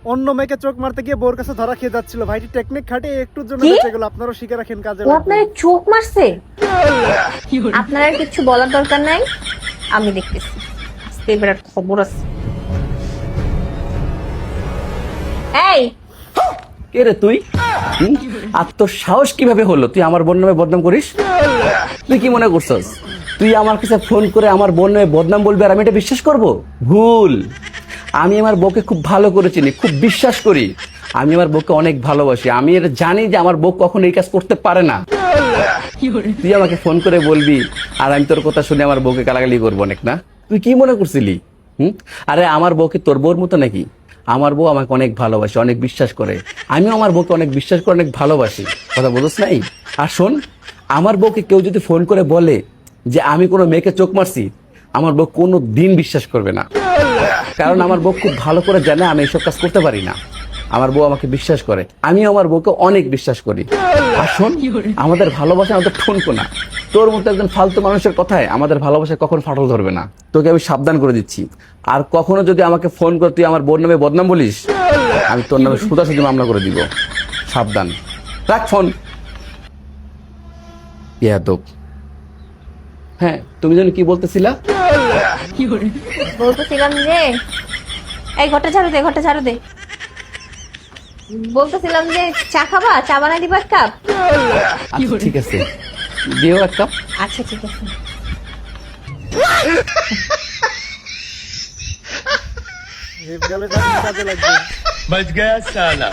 অন্য মেয়েকে চোখ মারতে গিয়ে বোর কাছে ধরা খেয়ে যাচ্ছিল। ভাইটি টেকনিক খাটিয়ে একটুর জন্য কি? বেঁচে গেল। আপনারও শিখে রাখেন কাজে ও লাগবে। আপনার চোখ মারছে? আপনার আর কিছু বলার দরকার নাই, আমি দেখতেছি আজকে এবার একটা খবর আছে। এই কে রে তুই? আর তোর সাহস কিভাবে হলো তুই আমার বোন নামে বদনাম করিস? তুই কি মনে করছস তুই আমার কাছে ফোন করে আমার বোন নামে বদনাম বলবি আর আমি এটা বিশ্বাস করব? ভুল। আমি আমার বউকে খুব ভালো করে চিনি, খুব বিশ্বাস করি। আমি আমার বউকে অনেক ভালোবাসি। আমি এটা জানি যে আমার বউ কখনো এই কাজ করতে পারে না। তুই আমাকে ফোন করে বলবি আর আমি তোর কথা শুনে আমার বউকে গালাগালি করবো অনেক, না? তুই কি মনে করছিলি? আরে আমার বউকে তোর বউর মতো নাকি? আমার বউ আমাকে অনেক ভালোবাসে, অনেক বিশ্বাস করে। আমিও আমার বউকে অনেক বিশ্বাস করে, অনেক ভালোবাসি। কথা বলছ নাই? আর শোন, আমার বউকে কেউ যদি ফোন করে বলে যে আমি কোনো মেয়েকে চোখ মারছি, আমার বউ কোনো দিন বিশ্বাস করবে না। কারণ আমার বউ খুব ভালো করে জানে আমি এসব কাজ করতে পারি না। আমার বউ আমাকে বিশ্বাস করে, আমি আমার বউকে অনেক বিশ্বাস করি। আর শোন, আমাদের ভালোবাসা আমাদের ঠুনকো না। তোর মতো একজন ফালতু মানুষের কথায় আমাদের ভালোবাসা কখনো ফাটল ধরবে না। তোকে আমি সাবধান করে দিচ্ছি। আর কখনো যদি আমাকে ফোন করে তুই আমার বোন নামে বদনাম বলিস, আমি তোর নামে সোজাসুজি মামলা করে দিব। সাবধান। রাখ ফোন। বেয়াদব। হ্যাঁ, তুমি যেন কি বলতেছিলা? বলতেছিলাম যে, এই ঘরটা ঝাড়ু দে, ঘরটা ঝাড়ু দে। বলতেছিলাম যে চা খাবা, চা বানাই দিবা এক কাপ? আচ্ছা, ঠিক আছে, দিও এক কাপ। আচ্ছা ঠিক আছে। হেপ গেলে তার কাজে লাগবে। बच गया साला।